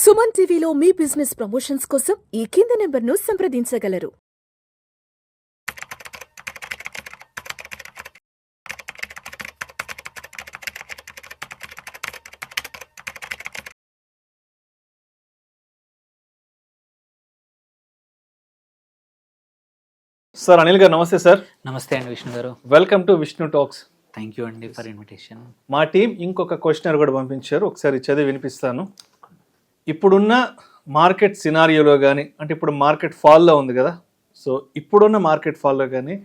సుమన్ టీవీలో మీ business promotions కోసం ఈ కింది నెంబర్ను సంప్రదించగలరు. సార్ అనిల్ గారు నమస్తే సార్. నమస్తే అండి విష్ణు గారు. Welcome to Vishnu talks. Thank you అండి ఫర్ ఇన్విటేషన్. మా టీం ఇంకొక క్వశ్చనర్ కూడా పంపించారు, ఒకసారి చదివి వినిపిస్తాను. ఇప్పుడున్న మార్కెట్ సినారియోలో కానీ, అంటే ఇప్పుడు మార్కెట్ ఫాల్లో ఉంది కదా, సో ఇప్పుడున్న మార్కెట్ ఫాల్లో కానీ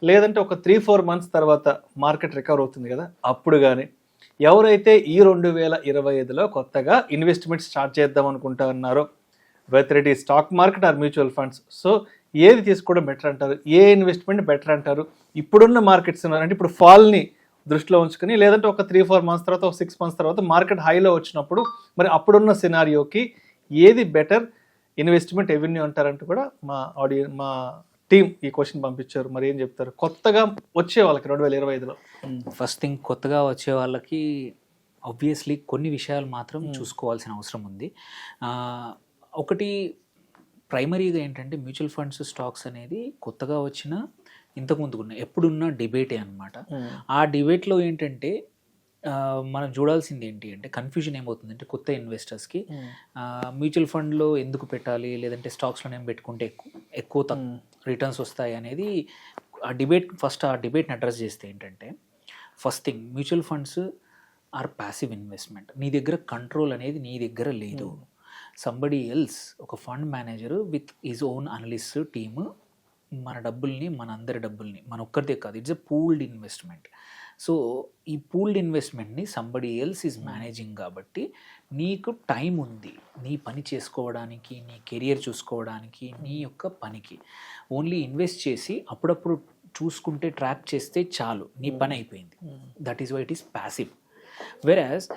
లేదంటే ఒక 3-4 months తర్వాత మార్కెట్ రికవర్ అవుతుంది కదా, అప్పుడు కానీ ఎవరైతే ఈ 2025లో కొత్తగా ఇన్వెస్ట్మెంట్ స్టార్ట్ చేద్దాం అనుకుంటా ఉన్నారో, వెదర్ ఇట్ ఈ stock market or mutual funds, so ఏది తీసుకోవడం బెటర్ అంటారు, ఏ ఇన్వెస్ట్మెంట్ బెటర్ అంటారు ఇప్పుడున్న మార్కెట్స్ అంటే ఇప్పుడు ఫాల్ని దృష్టిలో ఉంచుకొని, లేదంటే ఒక 3-4 months తర్వాత, ఒక 6 months తర్వాత మార్కెట్ హైలో వచ్చినప్పుడు మరి అప్పుడున్న సినారియోకి ఏది బెటర్ ఇన్వెస్ట్మెంట్ ఎవెన్యూ అంటారంటూ కూడా మా టీం ఈ క్వశ్చన్ పంపించారు. మరి ఏం చెప్తారు కొత్తగా వచ్చే వాళ్ళకి 2025లో? ఫస్ట్ థింగ్, కొత్తగా వచ్చే వాళ్ళకి ఆబ్వియస్లీ కొన్ని విషయాలు మాత్రం చూసుకోవాల్సిన అవసరం ఉంది. ఒకటి ప్రైమరీగా ఏంటంటే మ్యూచువల్ ఫండ్స్ స్టాక్స్ అనేది కొత్తగా వచ్చిన ఇంతకుముందు ఉన్న ఎప్పుడున్న డిబేటే అనమాట. ఆ డిబేట్లో ఏంటంటే మనం చూడాల్సింది ఏంటి అంటే, కన్ఫ్యూజన్ ఏమవుతుందంటే కొత్త ఇన్వెస్టర్స్కి మ్యూచువల్ ఫండ్లో ఎందుకు పెట్టాలి, లేదంటే స్టాక్స్లో పెట్టుకుంటే ఎక్కువ రిటర్న్స్ వస్తాయి అనేది ఆ డిబేట్ని అడ్రస్ చేస్తే ఏంటంటే, first thing, mutual funds are passive investment. నీ దగ్గర కంట్రోల్ అనేది నీ దగ్గర లేదు. సంబడి ఎల్స్, ఒక fund manager with his own analyst team మన డబ్బుల్ని, మన అందరి డబ్బుల్ని, మన ఒక్కరిదే కాదు, it's a pooled investment. So ఈ పూల్డ్ ఇన్వెస్ట్మెంట్ని సంబడి ఎల్స్ ఈజ్ మేనేజింగ్ కాబట్టి నీకు టైం ఉంది నీ పని చేసుకోవడానికి, నీ కెరియర్ చూసుకోవడానికి, నీ యొక్క పనికి. ఓన్లీ ఇన్వెస్ట్ చేసి అప్పుడప్పుడు చూసుకుంటే, ట్రాక్ చేస్తే చాలు, నీ పని అయిపోయింది. That is why it is passive. Whereas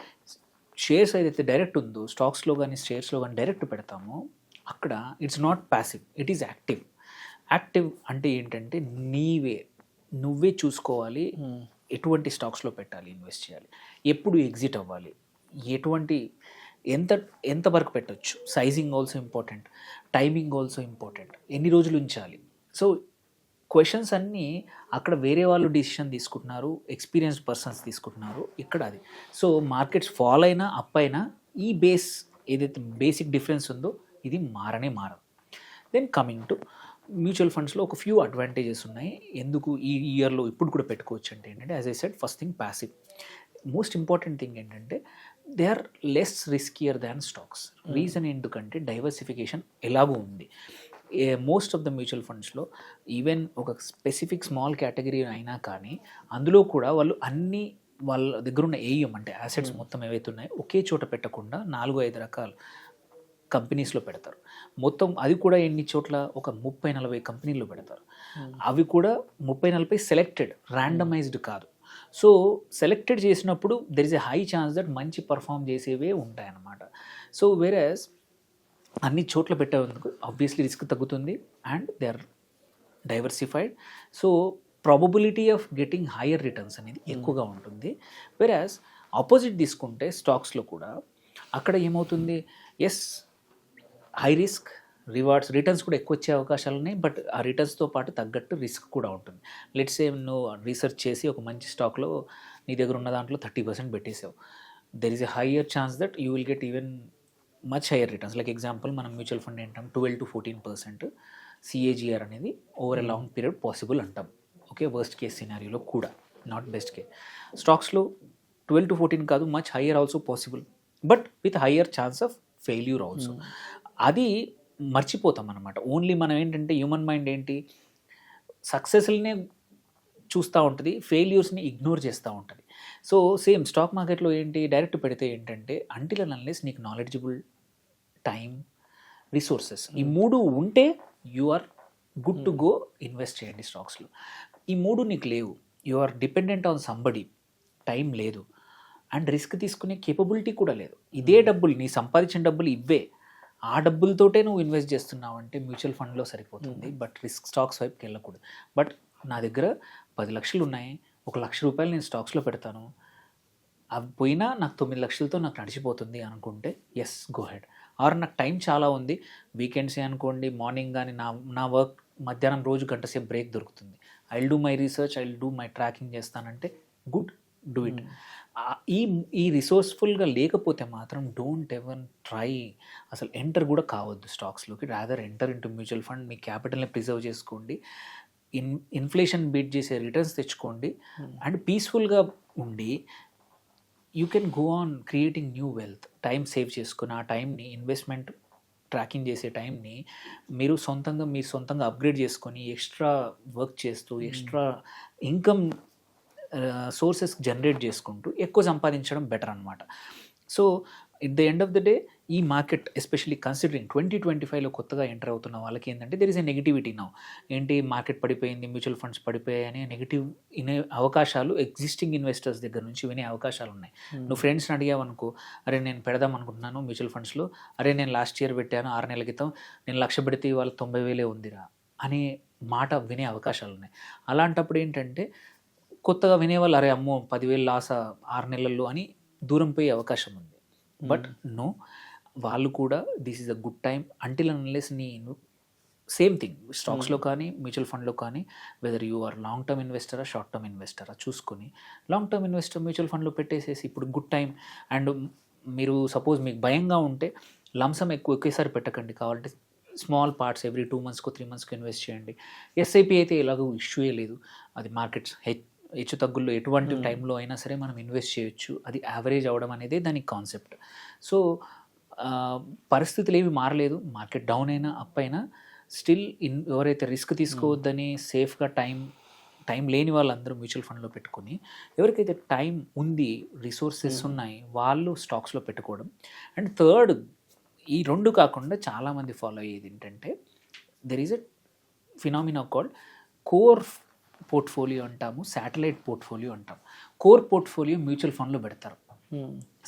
shares ఏదైతే డైరెక్ట్ ఉందో, స్టాక్స్లో కానీ షేర్స్లో కానీ డైరెక్ట్ పెడతామో, అక్కడ it's not passive, it is active. Active అంటే ఏంటంటే నువ్వే చూసుకోవాలి ఎటువంటి స్టాక్స్లో పెట్టాలి, ఇన్వెస్ట్ చేయాలి, ఎప్పుడు ఎగ్జిట్ అవ్వాలి, ఎంత వరకు పెట్టచ్చు, sizing also important, timing also important, ఎన్ని రోజులు ఉంచాలి. సో క్వశ్చన్స్ అన్నీ అక్కడ వేరే వాళ్ళు డిసిషన్ తీసుకుంటున్నారు, ఎక్స్పీరియన్స్డ్ పర్సన్స్ తీసుకుంటున్నారు, ఇక్కడ అది. సో మార్కెట్స్ ఫాల్ అయినా అప్ అయినా ఈ ఏదైతే బేసిక్ డిఫరెన్స్ ఉందో ఇది మారదు. దెన్ కమింగ్ టు మ్యూచువల్ ఫండ్స్లో ఒక ఫ్యూ అడ్వాంటేజెస్ ఉన్నాయి. ఎందుకు ఈ ఇయర్లో ఇప్పుడు కూడా పెట్టుకోవచ్చు అంటే ఏంటంటే, as I said, first thing passive. Most important thing ఏంటంటే, they are less riskier than stocks. Reason ఎందుకంటే డైవర్సిఫికేషన్ ఎలాగూ ఉంది. మోస్ట్ ఆఫ్ ద మ్యూచువల్ ఫండ్స్లో ఈవెన్ ఒక స్పెసిఫిక్ స్మాల్ కేటగిరీ అయినా కానీ అందులో కూడా వాళ్ళు అన్ని వాళ్ళ దగ్గర ఉన్న ఏఎం అంటే యాసెట్స్ మొత్తం ఏవైతే ఉన్నాయో ఒకే చోట పెట్టకుండా 4-5 రకాల కంపెనీస్లో పెడతారు. మొత్తం అది కూడా ఎన్ని చోట్ల, ఒక 30-40 కంపెనీల్లో పెడతారు. అవి కూడా 30-40 సెలెక్టెడ్, ర్యాండమైజ్డ్ కాదు. సో సెలెక్టెడ్ చేసినప్పుడు there is a high chance that మంచి పర్ఫామ్ చేసేవే ఉంటాయన్నమాట. సో వేరేస్ అన్ని చోట్ల పెట్టేందుకు ఆబ్వియస్లీ రిస్క్ తగ్గుతుంది and they are diversified. So probability of getting higher returns అనేది ఎక్కువగా ఉంటుంది. వేరేస్ ఆపోజిట్ తీసుకుంటే స్టాక్స్లో కూడా అక్కడ ఏమవుతుంది, ఎస్ హై రిస్క్, రిటర్న్స్ కూడా ఎక్కువ వచ్చే అవకాశాలు ఉన్నాయి, బట్ ఆ రిటర్న్స్తో పాటు తగ్గట్టు రిస్క్ కూడా ఉంటుంది. లెట్స్ సే నువ్వు రీసెర్చ్ చేసి ఒక మంచి స్టాక్లో నీ దగ్గర ఉన్న దాంట్లో 30% పెట్టేసావు, there is a higher chance that you will get even much higher returns. Like example, మనం మ్యూచువల్ ఫండ్ ఏంటాం 12-14% CAGR అనేది over a long period possible అంటాం. ఓకే, వర్స్ట్ కేస్ సినారియోలో కూడా, నాట్ బెస్ట్ కేస్. స్టాక్స్లో 12-14 కాదు, much higher also possible, but with higher chance of failure also. అది మర్చిపోతాం అనమాట. ఓన్లీ మనం ఏంటంటే, హ్యూమన్ మైండ్ ఏంటి, సక్సెస్ని చూస్తూ ఉంటుంది, ఫెయిల్యూర్స్ని ఇగ్నోర్ చేస్తూ ఉంటుంది. సో సేమ్ స్టాక్ మార్కెట్లో ఏంటి, డైరెక్ట్ పెడితే ఏంటంటే, అంటిల్ అండ్ అన్లెస్ నీకు నాలెడ్జబుల్, టైం, రిసోర్సెస్, ఈ 3 ఉంటే you are good to go, invest చేయండి స్టాక్స్లో. ఈ 3 నీకు లేవు, you are dependent on somebody, time లేదు అండ్ రిస్క్ తీసుకునే కేపబిలిటీ కూడా లేదు. ఇదే డబ్బులు, నీ సంపాదించిన డబ్బులు ఇవే, ఆ డబ్బులతోటే నువ్వు ఇన్వెస్ట్ చేస్తున్నావు అంటే మ్యూచువల్ ఫండ్లో సరిపోతుంది, బట్ రిస్క్ స్టాక్స్ వైపుకి వెళ్ళకూడదు. బట్ నా దగ్గర 10 లక్షలు ఉన్నాయి, 1 లక్ష రూపాయలు నేను స్టాక్స్లో పెడతాను, అవి పోయినా నాకు 9 లక్షలతో నాకు నడిచిపోతుంది అనుకుంటే, ఎస్, గో హెడ్. ఆర్ నాకు టైం చాలా ఉంది, వీకెండ్సే అనుకోండి, మార్నింగ్ కానీ నా వర్క్ మధ్యాహ్నం రోజు గంట సేపు బ్రేక్ దొరుకుతుంది, I will do my research, I will do my tracking చేస్తానంటే గుడ్, డూ ఇట్. ఈ రిసోర్స్ఫుల్గా లేకపోతే మాత్రం డోంట్ ఎవర్ ట్రై, అసలు ఎంటర్ కూడా కావద్దు స్టాక్స్లోకి. Rather enter into mutual fund, మీ క్యాపిటల్ని ప్రిజర్వ్ చేసుకోండి, ఇన్ఫ్లేషన్ బీట్ చేసే రిటర్న్స్ తెచ్చుకోండి, అండ్ పీస్ఫుల్గా ఉండి you can go on creating new wealth. Time save చేసుకుని ఆ టైంని ఇన్వెస్ట్మెంట్ ట్రాకింగ్ చేసే టైంని మీరు సొంతంగా అప్గ్రేడ్ చేసుకొని ఎక్స్ట్రా వర్క్ చేస్తూ ఎక్స్ట్రా ఇన్కమ్ సోర్సెస్ జనరేట్ చేసుకుంటూ ఎక్కువ సంపాదించడం బెటర్ అనమాట. So at the end of the day ఈ మార్కెట్ ఎస్పెషల్లీ కన్సిడరింగ్ 2025లో కొత్తగా ఎంటర్ అవుతున్న వాళ్ళకి ఏంటంటే there is a negativity now. ఏంటి మార్కెట్ పడిపోయింది, మ్యూచువల్ ఫండ్స్ పడిపోయాయి అనే నెగిటివ్ వినే అవకాశాలు ఎగ్జిస్టింగ్ ఇన్వెస్టర్స్ దగ్గర నుంచి వినే అవకాశాలు ఉన్నాయి. నువ్వు ఫ్రెండ్స్ని అడిగావు అనుకో, అరే నేను పెడదాం అనుకుంటున్నాను మ్యూచువల్ ఫండ్స్లో, అరే నేను లాస్ట్ ఇయర్ పెట్టాను 6 నెలల క్రితం, నేను 1,00,000 పెడితే ఇవాళ 90,000 ఉందిరా అనే మాట వినే అవకాశాలు ఉన్నాయి. అలాంటప్పుడు ఏంటంటే కొత్తగా వినేవాళ్ళు అరే అమ్మో 10,000 లాస్ 6 నెలల్లో అని దూరం పోయే అవకాశం ఉంది. బట్ నో, వాళ్ళు కూడా this is a good time until unless నేను సేమ్ థింగ్ స్టాక్స్లో కానీ మ్యూచువల్ ఫండ్లో కానీ whether you are long term ఇన్వెస్టరా షార్ట్ టర్మ్ ఇన్వెస్టరా చూసుకొని లాంగ్ టర్మ్ ఇన్వెస్టర్ మ్యూచువల్ ఫండ్లో పెట్టేసేసి ఇప్పుడు గుడ్ టైం. అండ్ మీరు సపోజ్ మీకు భయంగా ఉంటే లంసమ్ ఒకేసారి పెట్టకండి, కావాలంటే స్మాల్ పార్ట్స్ ఎవ్రీ 2 monthsకో 3 monthsకో ఇన్వెస్ట్ చేయండి. ఎస్ఐపి అయితే ఎలాగో ఇష్యూయే లేదు, అది మార్కెట్స్ హెచ్చు తగ్గుల్లో ఎటువంటి టైంలో అయినా సరే మనం ఇన్వెస్ట్ చేయొచ్చు, అది యావరేజ్ అవ్వడం అనేది దాని కాన్సెప్ట్. సో పరిస్థితులు ఏవి మారలేదు, మార్కెట్ డౌన్ అయినా అప్ అయినా స్టిల్ ఎవరైతే రిస్క్ తీసుకోవద్దని సేఫ్గా టైం లేని వాళ్ళందరూ మ్యూచువల్ ఫండ్లో పెట్టుకొని, ఎవరికైతే టైం ఉంది రిసోర్సెస్ ఉన్నాయి వాళ్ళు స్టాక్స్లో పెట్టుకోవడం. అండ్ థర్డ్, ఈ రెండు కాకుండా చాలామంది ఫాలో అయ్యేది ఏంటంటే there is a phenomena called core portfolio అంటాము, శాటిలైట్ పోర్ట్ఫోలియో అంటాము. కోర్ పోర్ట్ఫోలియో మ్యూచువల్ ఫండ్లో పెడతారు.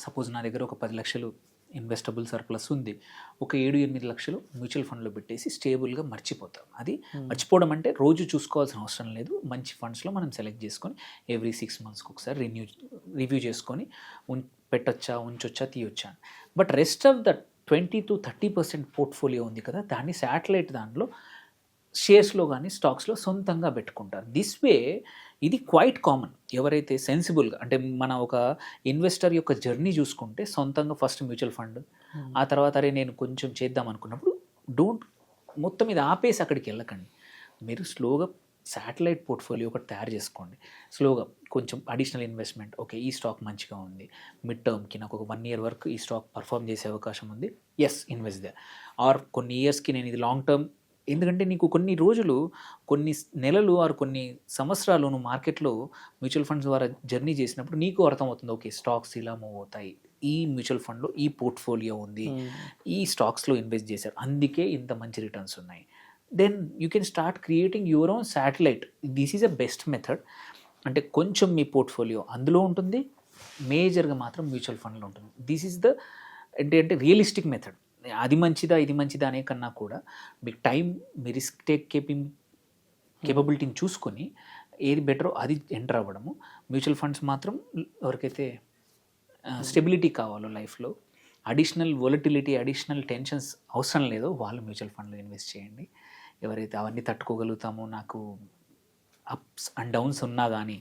సపోజ్ నా దగ్గర ఒక 10 లక్షలు ఇన్వెస్టబుల్ సర్ప్లస్ ఉంది, ఒక 7-8 లక్షలు మ్యూచువల్ ఫండ్లో పెట్టేసి స్టేబుల్గా మర్చిపోతాం. అది మర్చిపోవడం అంటే రోజు చూసుకోవాల్సిన అవసరం లేదు, మంచి ఫండ్స్లో మనం సెలెక్ట్ చేసుకొని ఎవ్రీ 6 monthsకి ఒకసారి రివ్యూ చేసుకొని పెట్టొచ్చా, ఉంచొచ్చా, తీయొచ్చా. But rest of the 20-30% portfolio ఉంది కదా, దాన్ని శాటిలైట్ దాంట్లో షేర్స్లో కానీ స్టాక్స్లో సొంతంగా పెట్టుకుంటారు. దిస్ వే ఇది క్వైట్ కామన్. ఎవరైతే సెన్సిబుల్గా, అంటే మన ఒక ఇన్వెస్టర్ యొక్క జర్నీ చూసుకుంటే సొంతంగా ఫస్ట్ మ్యూచువల్ ఫండ్, ఆ తర్వాత అరే నేను కొంచెం చేద్దాం అనుకున్నప్పుడు మొత్తం ఇది ఆపేసి అక్కడికి వెళ్ళకండి, మీరు స్లోగా శాటిలైట్ పోర్ట్ఫోలియో ఒకటి తయారు చేసుకోండి. స్లోగా కొంచెం అడిషనల్ ఇన్వెస్ట్మెంట్, ఓకే ఈ స్టాక్ మంచిగా ఉంది, మిడ్ టర్మ్కి నాకు ఒక 1 year వరకు ఈ స్టాక్ పర్ఫామ్ చేసే అవకాశం ఉంది, ఎస్ ఇన్వెస్ట్ దే. ఆర్ కొన్ని ఇయర్స్కి నేను ఇది లాంగ్ టర్మ్, ఎందుకంటే నీకు కొన్ని రోజులు, కొన్ని నెలలు ఆర్ కొన్ని సంవత్సరాలు నువ్వు మార్కెట్లో మ్యూచువల్ ఫండ్స్ ద్వారా జర్నీ చేసినప్పుడు నీకు అర్థమవుతుంది, ఓకే స్టాక్స్ ఇలా మూవ్ అవుతాయి, ఈ మ్యూచువల్ ఫండ్లో ఈ పోర్ట్ఫోలియో ఉంది, ఈ స్టాక్స్లో ఇన్వెస్ట్ చేశారు, అందుకే ఇంత మంచి రిటర్న్స్ ఉన్నాయి. Then you can start creating your own satellite. This is a best method. అంటే కొంచెం మీ పోర్ట్ఫోలియో అందులో ఉంటుంది, మేజర్గా మాత్రం మ్యూచువల్ ఫండ్లో ఉంటుంది. దిస్ ఈజ్ ద అంటే రియలిస్టిక్ మెథడ్. అది మంచిదా ఇది మంచిదా అనే కన్నా కూడా మీకు టైం, మీ రిస్క్ టేక్ కేపబిలిటీని చూసుకొని ఏది బెటరో అది ఎంటర్ అవ్వడము. మ్యూచువల్ ఫండ్స్ మాత్రం ఎవరికైతే స్టెబిలిటీ కావాలో లైఫ్లో, అడిషనల్ వొలటిలిటీ, అడిషనల్ టెన్షన్స్ అవసరం లేదో వాళ్ళు మ్యూచువల్ ఫండ్లో ఇన్వెస్ట్ చేయండి. ఎవరైతే అవన్నీ తట్టుకోగలుగుతామో, నాకు అప్స్ అండ్ డౌన్స్ ఉన్నా కానీ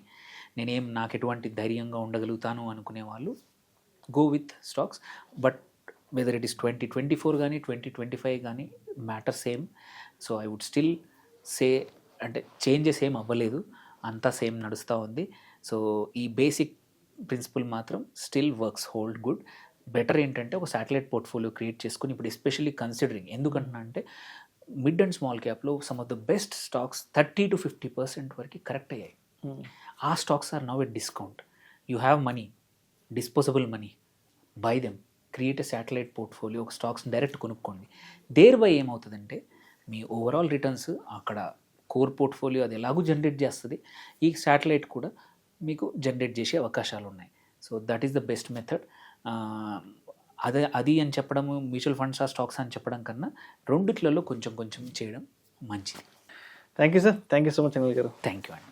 నాకు ఎటువంటి ధైర్యంగా ఉండగలుగుతాను అనుకునే వాళ్ళు go with stocks. But whether it is 2024 కానీ 2025 కానీ matter same. So I would still say, అంటే చేంజెస్ ఏం అవ్వలేదు, అంతా సేమ్ నడుస్తూ ఉంది. సో ఈ బేసిక్ ప్రిన్సిపల్ మాత్రం still works, hold good. Better ఏంటంటే ఒక శాటిలైట్ పోర్ట్ఫోలియో క్రియేట్ చేసుకుని, ఇప్పుడు ఎస్పెషల్లీ కన్సిడరింగ్, ఎందుకంటున్నా అంటే మిడ్ అండ్ స్మాల్ క్యాప్లో some of the best stocks 30-50% వరకు కరెక్ట్ అయ్యాయి. ఆ stocks are now at discount. You have money, disposable money, buy them, create a satellite portfolio, ఒక స్టాక్స్ డైరెక్ట్ కొనుక్కోండి. దేర్ బై ఏమవుతుందంటే మీ ఓవరాల్ రిటర్న్స్ అక్కడ core portfolio అది ఎలాగూ జనరేట్ చేస్తుంది, ఈ శాటిలైట్ కూడా మీకు జనరేట్ చేసే అవకాశాలు ఉన్నాయి. So that is the best method. అది అని చెప్పడము, మ్యూచువల్ ఫండ్స్ ఆ స్టాక్స్ అని చెప్పడం కన్నా రెండిట్లలో కొంచెం చేయడం మంచిది. Thank you sir, thank you so much Anil garu. Thank you అండి.